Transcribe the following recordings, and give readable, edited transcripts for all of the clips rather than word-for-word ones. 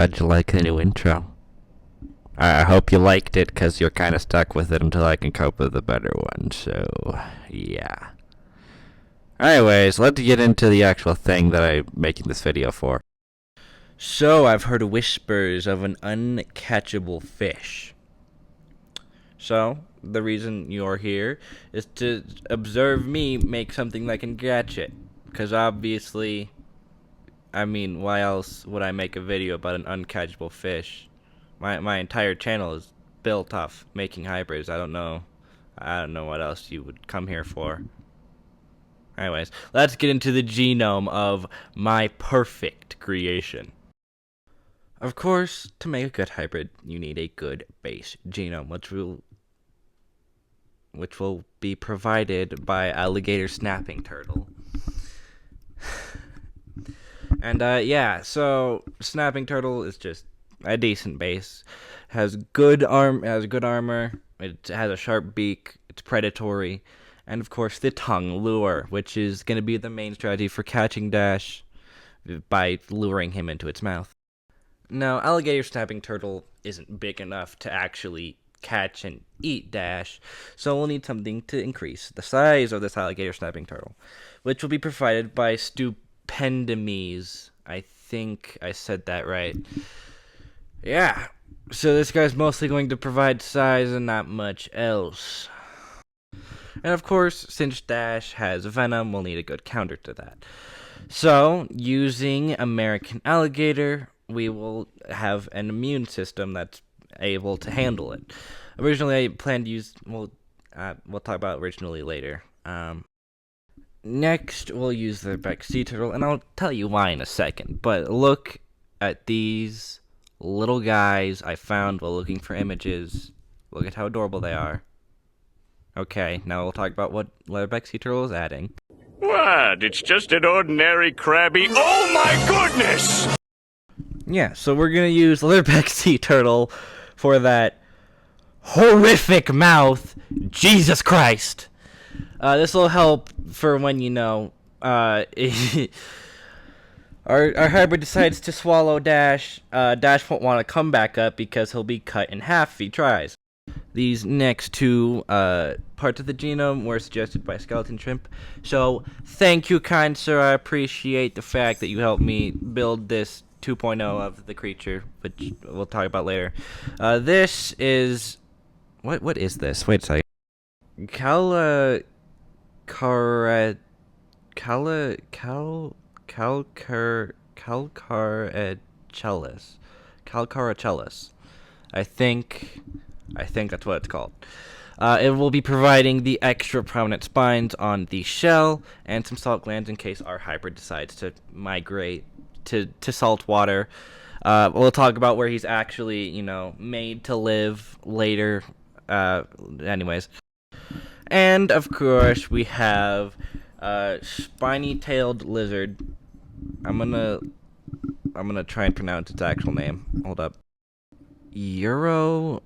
How'd you like the new intro? I hope you liked it, because you're kind of stuck with it until I can cope with a better one, so yeah. Anyways, let's get into the actual thing that I'm making this video for. So, I've heard whispers of an uncatchable fish. So, the reason you're here is to observe me make something that can catch it. Because obviously, I mean, why else would I make a video about an uncatchable fish? My entire channel is built off making hybrids. I don't know what else you would come here for. Anyways, let's get into the genome of my perfect creation. Of course, to make a good hybrid, you need a good base genome, which will be provided by alligator snapping turtle. And yeah, so snapping turtle is just a decent base. Has good armor. It has a sharp beak. It's predatory, and of course the tongue lure, which is going to be the main strategy for catching Dash by luring him into its mouth. Now, alligator snapping turtle isn't big enough to actually catch and eat Dash, so we'll need something to increase the size of this alligator snapping turtle, which will be provided by Stupendomies. I think I said that right. Yeah, so this guy's mostly going to provide size and not much else. And of course, since Dash has Venom, we'll need a good counter to that. So, using American Alligator, we will have an immune system that's able to handle it. Originally, I planned to use, we'll talk about originally later. Next, we'll use the Beck Sea Turtle, and I'll tell you why in a second. But look at these little guys I found while looking for images. Look at how adorable they are. Okay, now we'll talk about what Leatherback Sea Turtle is adding. What? It's just an ordinary crabby. Oh my goodness! Yeah, so we're gonna use Leatherback Sea Turtle for that horrific mouth. Jesus Christ! This will help for when, you know, our hybrid decides to swallow Dash. Dash won't want to come back up because he'll be cut in half if he tries. These next two parts of the genome were suggested by Skeleton Shrimp. So, thank you, kind sir. I appreciate the fact that you helped me build this 2.0 of the creature, which we'll talk about later. This is... What is this? Wait a second. Calcaracellus. I think that's what it's called. It will be providing the extra prominent spines on the shell and some salt glands in case our hybrid decides to migrate to salt water. We'll talk about where he's actually, you know, made to live later. Anyways. And, of course, we have spiny-tailed lizard. I'm gonna try and pronounce its actual name. Hold up. Uromastix.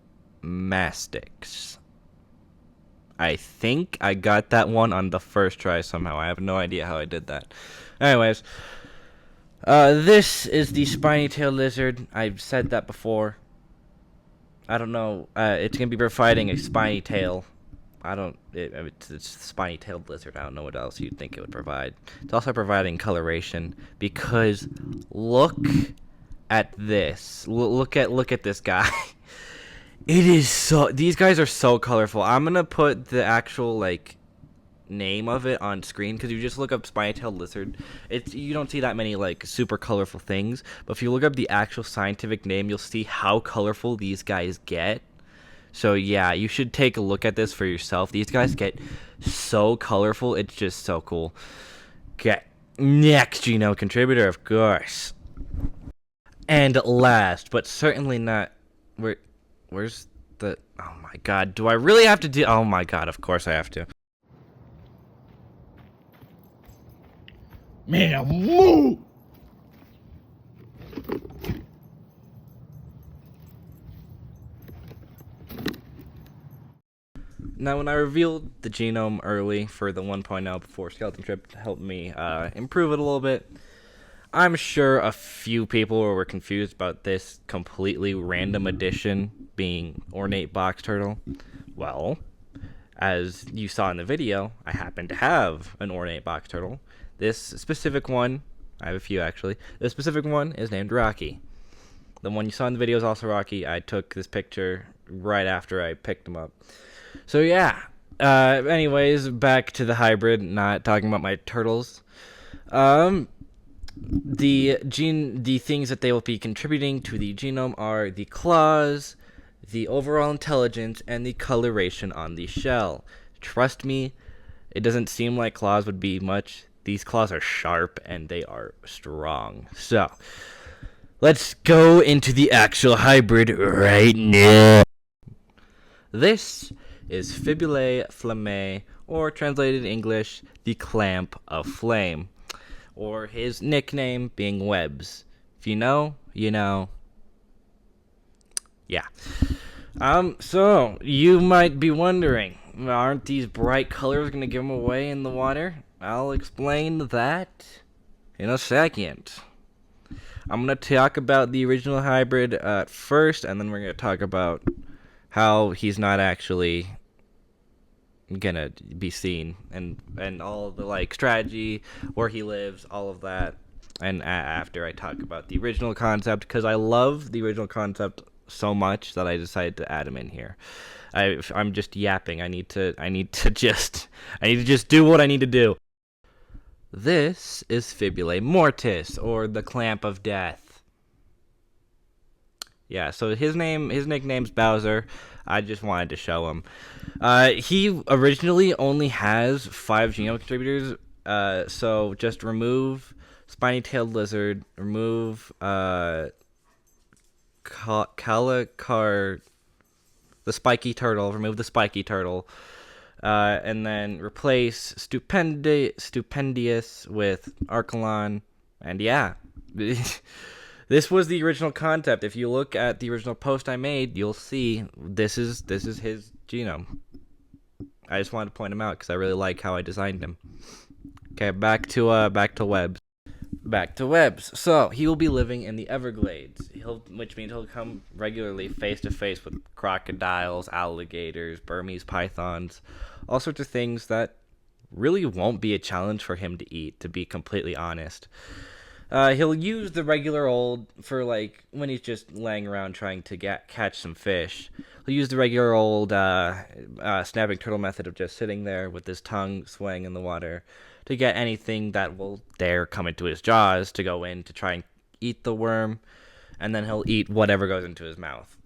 I think I got that one on the first try somehow. I have no idea how I did that. Anyways, this is the spiny-tailed lizard. I've said that before. I don't know. It's gonna be providing a spiny tail. It's a spiny-tailed lizard. I don't know what else you'd think it would provide. It's also providing coloration because look at this. Look at this guy. It is so. These guys are so colorful. I'm gonna put the actual name of it on screen because you just look up spiny-tailed lizard. You don't see that many super colorful things. But if you look up the actual scientific name, you'll see how colorful these guys get. So yeah, you should take a look at this for yourself. These guys get so colorful. It's just so cool. Okay, next genome contributor, of course. And last, but certainly not... Where's the... Oh my god, do I really have to do... Oh my god, of course I have to. Man, move! Now, when I revealed the genome early for the 1.0 before Skeleton Trip helped me improve it a little bit, I'm sure a few people were confused about this completely random addition being ornate box turtle. Well, as you saw in the video, I happen to have an ornate box turtle. This specific one, I have a few actually. This specific one is named Rocky. The one you saw in the video is also Rocky. I took this picture right after I picked him up. So yeah. Anyways, back to the hybrid. Not talking about my turtles. The things that they will be contributing to the genome are the claws, the overall intelligence, and the coloration on the shell. Trust me, it doesn't seem like claws would be much. These claws are sharp and they are strong. So, let's go into the actual hybrid right now. This is Fibulae Flamme, or translated in English, the Clamp of Flame, or his nickname being Webs. If you know, you know. Yeah. So you might be wondering, aren't these bright colors gonna give them away in the water? I'll explain that in a second. I'm gonna talk about the original hybrid first, and then we're gonna talk about how he's not actually gonna be seen, and all the like strategy, where he lives, all of that, and after I talk about the original concept, because I love the original concept so much that I decided to add him in here. I'm just yapping. I need to just do what I need to do. This is Fibulae Mortis, or the Clamp of Death. Yeah, so his nickname's Bowser. I just wanted to show him. He originally only has 5 genome contributors. So just remove spiny-tailed lizard, remove Calicar, the spiky turtle, remove the spiky turtle, and then replace Stupendious with Archelon, and yeah. This was the original concept. If you look at the original post I made, you'll see this is his genome. I just wanted to point him out because I really like how I designed him. Okay, back to Webs. Back to Webs. So he will be living in the Everglades, which means he'll come regularly face to face with crocodiles, alligators, Burmese pythons, all sorts of things that really won't be a challenge for him to eat, to be completely honest. He'll use the regular old, for like when he's just laying around trying to catch some fish. He'll use the regular old snapping turtle method of just sitting there with his tongue swaying in the water to get anything that will dare come into his jaws to go in to try and eat the worm, and then he'll eat whatever goes into his mouth.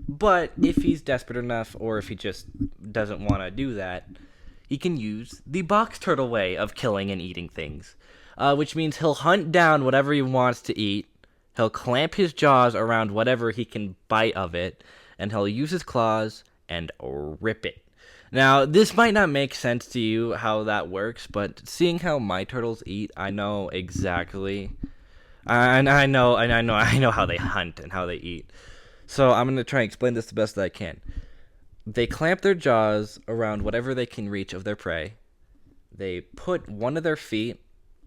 But if he's desperate enough, or if he just doesn't want to do that, he can use the box turtle way of killing and eating things. Which means he'll hunt down whatever he wants to eat, he'll clamp his jaws around whatever he can bite of it, and he'll use his claws and rip it. Now, this might not make sense to you how that works, but seeing how my turtles eat, I know exactly. And I know how they hunt and how they eat. So I'm gonna try and explain this the best that I can. They clamp their jaws around whatever they can reach of their prey. They put one of their feet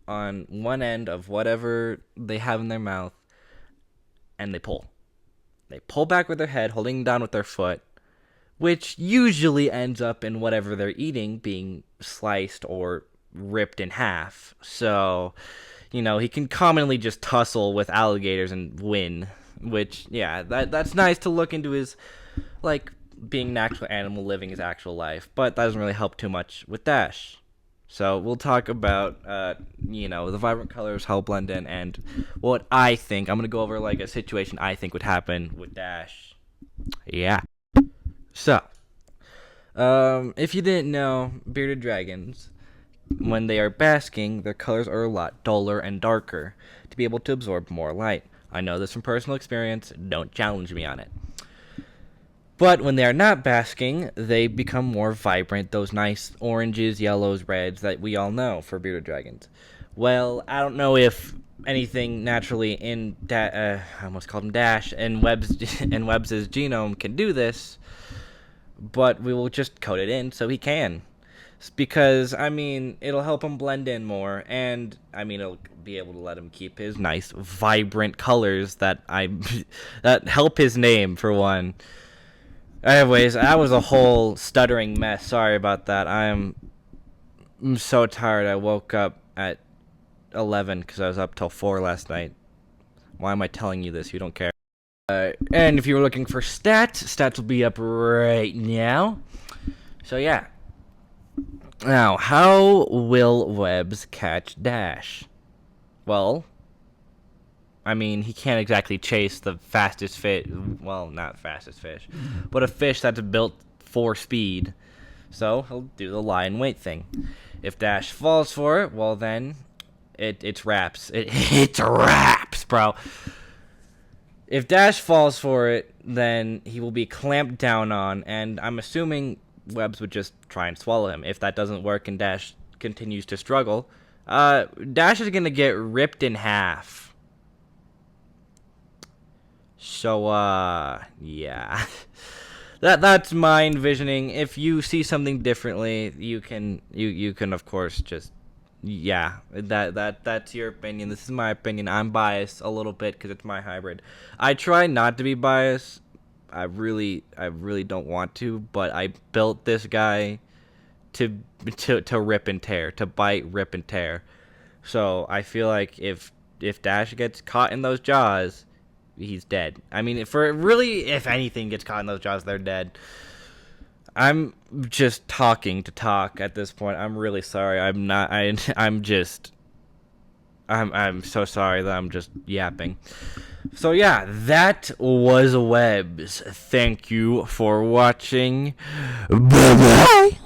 on one end of whatever they have in their mouth, and they pull. They pull back with their head, holding down with their foot, which usually ends up in whatever they're eating being sliced or ripped in half. So, he can commonly just tussle with alligators and win, which, yeah, that's nice to look into his, like, being an actual animal living his actual life, but that doesn't really help too much with Dash. So we'll talk about, the vibrant colors, how blend in, and what I think. I'm going to go over, like, a situation I think would happen with Dash. Yeah. So, if you didn't know, bearded dragons, when they are basking, their colors are a lot duller and darker to be able to absorb more light. I know this from personal experience. Don't challenge me on it. But when they are not basking, they become more vibrant, those nice oranges, yellows, reds that we all know for bearded dragons. Well, I don't know if anything naturally in I almost called him Dash and Webb's genome can do this, but we will just code it in so he can. because I mean it'll help him blend in more, and I mean it'll be able to let him keep his nice vibrant colors that I that help his name for one. Anyways, that was a whole stuttering mess. Sorry about that. I'm so tired. I woke up at 11 because I was up till 4 last night. Why am I telling you this? You don't care. And if you were looking for stats will be up right now. So yeah. Now, how will Webbs catch Dash? Well, I mean, he can't exactly chase the fastest fish. Well, not fastest fish, but a fish that's built for speed. So he'll do the lie and wait thing. If Dash falls for it, well then, it's wraps. It's wraps, bro. If Dash falls for it, then he will be clamped down on, and I'm assuming Webbs would just try and swallow him. If that doesn't work and Dash continues to struggle, Dash is gonna get ripped in half. So, yeah. That's my envisioning. If you see something differently, you can of course just yeah, that's your opinion. This is my opinion. I'm biased a little bit because it's my hybrid. I try not to be biased. I really don't want to, but I built this guy to rip and tear, to bite, rip and tear. So I feel like if Dash gets caught in those jaws, he's dead. I mean, if anything gets caught in those jaws, they're dead. I'm just talking to talk at this point. I'm really sorry. I'm not. I'm just. I'm so sorry that I'm just yapping. So yeah, that was Webbs. Thank you for watching. Bye bye.